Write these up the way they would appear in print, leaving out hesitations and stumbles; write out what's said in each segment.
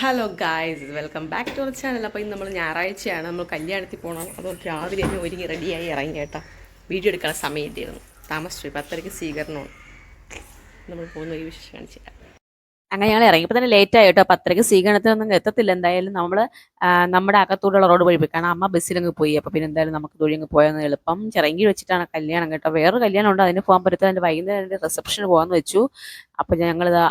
Hello guys, welcome back to our channel. അപ്പോൾ ഇന്ന് നമ്മൾ ഞായറാഴ്ചയാണ്, നമ്മൾ കല്യാണത്തിൽ പോകണം. അതുകൊണ്ട് രാവിലെ തന്നെ ഒരുങ്ങി റെഡിയായി ഇറങ്ങി കേട്ടോ. വീഡിയോ എടുക്കാൻ സമയം ഇട്ടിരുന്നു, താമസിച്ചു. 10:30 സ്വീകരണമാണ്. നമ്മൾ പോകുന്ന ഒരു വിശേഷം കാണിച്ചു തരാം. അങ്ങനെ ഞങ്ങൾ ഇറങ്ങിയപ്പോൾ തന്നെ ലേറ്റ് ആയിട്ടോ. 10:30 സ്വീകരണത്തിനൊന്നും എത്തത്തില്ല. എന്തായാലും നമ്മൾ നമ്മുടെ അകത്തൂടെയുള്ള റോഡ് വഴി പോയി, കാരണം അമ്മ ബസ്സിലങ്ങ് പോയി. അപ്പോൾ പിന്നെ എന്തായാലും നമുക്ക് തൊഴിയങ്ങ് പോയെന്ന് എളുപ്പം. ചിറങ്ങി വെച്ചിട്ടാണ് കല്യാണം കേട്ടോ. വേറൊരു കല്യാണം ഉണ്ട്, അതിന് പോകാൻ പറ്റത്തില്ല. അതിൻ്റെ വൈകുന്നേരം അതിൻ്റെ റിസപ്ഷന് പോകാമെന്ന് വെച്ചു. അപ്പോൾ ഞങ്ങളിതാ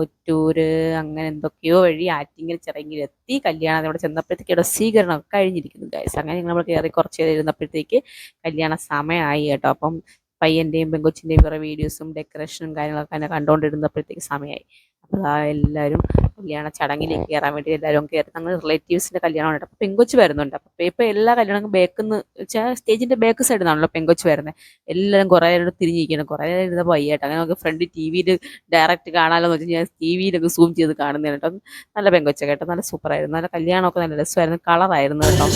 ഒറ്റൂര് അങ്ങനെ എന്തൊക്കെയോ വഴി ആറ്റിങ്ങൽ ചിറങ്ങിലെത്തി. കല്യാണം അവിടെ ചെന്നപ്പോഴത്തേക്ക് ഇവിടെ സ്വീകരണമൊക്കെ കഴിഞ്ഞിരിക്കുന്നു ഗൈസ്. അങ്ങനെ നമ്മൾ കയറി കുറച്ച് നേരം ഇരുന്നപ്പോഴത്തേക്ക് കല്യാണ സമയമായി കേട്ടോ. അപ്പം പയ്യൻ്റെയും പെങ്കൊച്ചിൻ്റെയും കുറേ വീഡിയോസും ഡെക്കറേഷനും കാര്യങ്ങളൊക്കെ തന്നെ കണ്ടുകൊണ്ടിരുന്നപ്പോഴത്തേക്ക് സമയമായി. അപ്പോൾ എല്ലാവരും കല്യാണ ചടങ്ങിലേക്ക് കയറാൻ വേണ്ടി എല്ലാവരും കയറി. ഞങ്ങൾ റിലേറ്റീവ്സിൻ്റെ കല്യാണമാണ്. അപ്പോൾ പെങ്കൊച്ച് വരുന്നുണ്ട്. അപ്പോൾ ഇപ്പോൾ എല്ലാ കല്യാണം ബേക്കെന്ന് വെച്ചാൽ സ്റ്റേജിൻ്റെ ബാക്ക് സൈഡിൽ നിന്നാണല്ലോ പെങ്കൊച്ച് വരുന്നത്. എല്ലാവരും കുറേ നേരം തിരിഞ്ഞിരിക്കണം. കുറേ നേരം ഇരുന്നപ്പോൾ വയ്യായിട്ട് അങ്ങനെ നമുക്ക് ഫ്രണ്ട് ടി വിയിൽ ഡയറക്റ്റ് കാണാമല്ലോ എന്ന് വെച്ചാൽ ഞാൻ ടി വിയിലൊക്കെ സൂം ചെയ്ത് കാണുന്നതാണ് കേട്ടോ. നല്ല പെങ്കൊച്ച കേട്ടോ, നല്ല സൂപ്പറായിരുന്നു. നല്ല കല്യാണമൊക്കെ നല്ല രസമായിരുന്നു, കളറായിരുന്നു കേട്ടോ.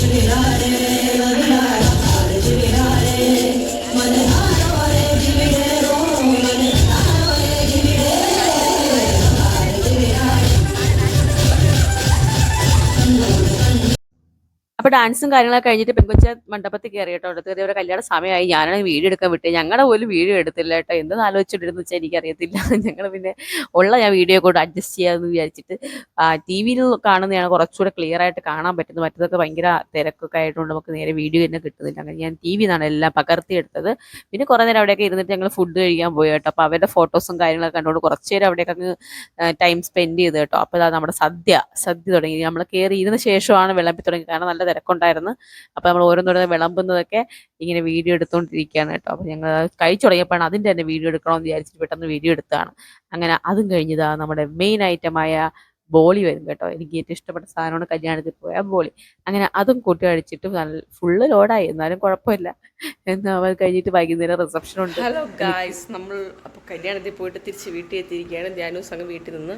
അപ്പോൾ ഡാൻസും കാര്യങ്ങളൊക്കെ കഴിഞ്ഞിട്ട് പെങ്കൊച്ച മണ്ഡപത്തിൽ കയറി കേട്ടോ. അടുത്ത് കയറി അവരുടെ കല്യാണ സമയമായി. ഞാനാണ് വീഡിയോ എടുക്കാൻ വിട്ടത്. ഞങ്ങളുടെ പോലും വീഡിയോ എടുത്തില്ല കേട്ടോ. എന്തെന്ന് ആലോചിച്ചിട്ടിരുന്നു വെച്ചാൽ എനിക്കറിയത്തില്ല. ഞങ്ങൾ പിന്നെ ഞാൻ വീഡിയോ കൂടെ അഡ്ജസ്റ്റ് ചെയ്യാമെന്ന് വിചാരിച്ചിട്ട് ടി വിയിൽ കാണുന്നതാണ് കുറച്ചുകൂടെ ക്ലിയർ ആയിട്ട് കാണാൻ പറ്റുന്നത്. മറ്റതൊക്കെ ഭയങ്കര തിരക്കൊക്കെ ആയതുകൊണ്ട് നമുക്ക് നേരെ വീഡിയോ തന്നെ കിട്ടുന്നില്ല. അങ്ങനെ ഞാൻ ടി വിന്നാണ് എല്ലാം പകർത്തിയെടുത്തത്. പിന്നെ കുറേ നേരം അവിടെയൊക്കെ ഇരുന്നിട്ട് ഞങ്ങൾ ഫുഡ് കഴിക്കാൻ പോയി കേട്ടോ. അപ്പോൾ അവരുടെ ഫോട്ടോസും കാര്യങ്ങളൊക്കെ കണ്ടുകൊണ്ട് കുറച്ച് നേരം അവിടെയൊക്കെ അങ്ങ് ടൈം സ്പെൻഡ് ചെയ്ത് കേട്ടോ. അപ്പോൾ അതാ നമ്മുടെ സദ്യ തുടങ്ങി. നമ്മൾ കയറി ഇരുന്ന ശേഷമാണ് വിളമ്പി തുടങ്ങി, കാരണം നല്ല തിരക്കുണ്ടായിരുന്നു. അപ്പോൾ നമ്മൾ ഓരോന്നോരോന്ന് വിളമ്പുന്നതൊക്കെ ഇങ്ങനെ വീഡിയോ എടുത്തുകൊണ്ടിരിക്കുകയാണ് കേട്ടോ. അപ്പോൾ ഞങ്ങൾ കഴിച്ചു തുടങ്ങിയപ്പോഴാണ് അതിൻ്റെ തന്നെ വീഡിയോ എടുക്കണമെന്ന് വിചാരിച്ചിട്ട് പെട്ടെന്ന് വീഡിയോ എടുത്തതാണ്. അങ്ങനെ അതും കഴിഞ്ഞതാ നമ്മുടെ മെയിൻ ഐറ്റമായ ബോളി വരും കേട്ടോ. എനിക്ക് ഏറ്റവും ഇഷ്ടപ്പെട്ട സാധനമാണ് കല്യാണത്തിൽ പോയാൽ ബോളി. അങ്ങനെ അതും കൂട്ടി കഴിച്ചിട്ട് നല്ല ഫുള്ള് ലോഡായി, എന്നാലും കുഴപ്പമില്ല. എന്നാൽ അത് കഴിഞ്ഞിട്ട് വൈകുന്നേരം റിസപ്ഷൻ ഉണ്ട്. ഹലോ ഗായ്സ്, നമ്മൾ അപ്പോൾ കല്യാണത്തിൽ പോയിട്ട് തിരിച്ച് വീട്ടിൽ എത്തിയിരിക്കുകയാണ്. ധ്യാനൂസ് അങ്ങ് വീട്ടിൽ നിന്ന്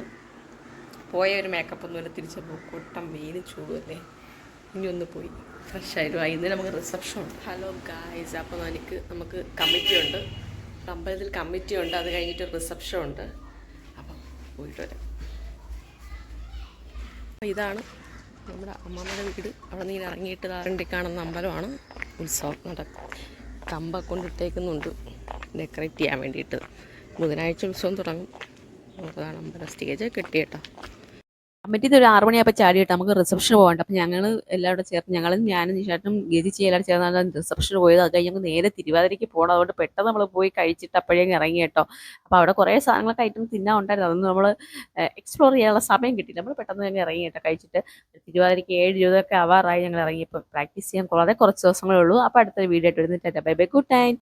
പോയ ഒരു മേക്കപ്പ് ഒന്നുമില്ല. തിരിച്ചപ്പോൾ കൊട്ടം വെയിലും ചൂടല്ലേ. ഇനി ഒന്ന് പോയി ഫ്രഷ് ആയിട്ട് വൈകുന്നേരം നമുക്ക് റിസപ്ഷൻ ഉണ്ട്. ഹലോ ഗായ്സ്, അപ്പോൾ നമുക്ക് കമ്മിറ്റി ഉണ്ട്, അമ്പലത്തിൽ കമ്മിറ്റി ഉണ്ട്. അത് കഴിഞ്ഞിട്ട് റിസപ്ഷൻ ഉണ്ട്. അപ്പം പോയിട്ട് വരാം. അപ്പോൾ ഇതാണ് നമ്മുടെ അമ്മമ്മയുടെ വീട്. അവിടെ നിന്ന് ഇങ്ങനെ ഇറങ്ങിയിട്ട് താരണ്ടി കാണുന്ന അമ്പലമാണ്. ഉത്സവം നടക്കും. കമ്പൊക്കെ കൊണ്ടിട്ടേക്കുന്നുണ്ട് ഡെക്കറേറ്റ് ചെയ്യാൻ വേണ്ടിയിട്ട്. ബുധനാഴ്ച ഉത്സവം തുടങ്ങും. അതാണ് അമ്പലം. സ്റ്റേജ് കെട്ടിയേട്ടോ. കമ്മിറ്റിന്ന് ഒരു 6 മണിയായപ്പോൾ ചാടിയിട്ട് നമുക്ക് റിസപ്ഷന് പോകണ്ട. അപ്പം ഞങ്ങൾ എല്ലാവരും ചേർന്ന്, ഞാനും നിഷാട്ടും ഗതിച്ച് എല്ലാവരും ചേർന്നാണ് റിസപ്ഷന് പോയത്. അത് കഴിഞ്ഞ് ഞങ്ങൾ നേരെ തിരുവാതിരയ്ക്ക് പോകണം. അതുകൊണ്ട് പെട്ടെന്ന് നമ്മൾ പോയി കഴിച്ചിട്ട് അപ്പോഴേക്കും ഇറങ്ങി കേട്ടോ. അപ്പോൾ അവിടെ കുറേ സാധനങ്ങളൊക്കെ ഐറ്റം തിന്നാൻ ഉണ്ടായിരുന്നു. അതൊന്നും നമ്മൾ എക്സ്പ്ലോർ ചെയ്യാനുള്ള സമയം കിട്ടിയില്ല. നമ്മൾ പെട്ടെന്ന് ഞങ്ങൾ ഇറങ്ങി കേട്ടോ. കഴിച്ചിട്ട് തിരുവാതിരയ്ക്ക് 7:20 ആവാറായി ഞങ്ങൾ ഇറങ്ങിയപ്പോൾ. പ്രാക്ടീസ് ചെയ്യാൻ വളരെ കുറച്ച് ദിവസങ്ങളേ ഉള്ളൂ. അപ്പോൾ അടുത്തൊരു വീഡിയോ ആയിട്ട് വരുന്നിട്ട് ബൈ ബൈ, ഗുഡ് നൈറ്റ്.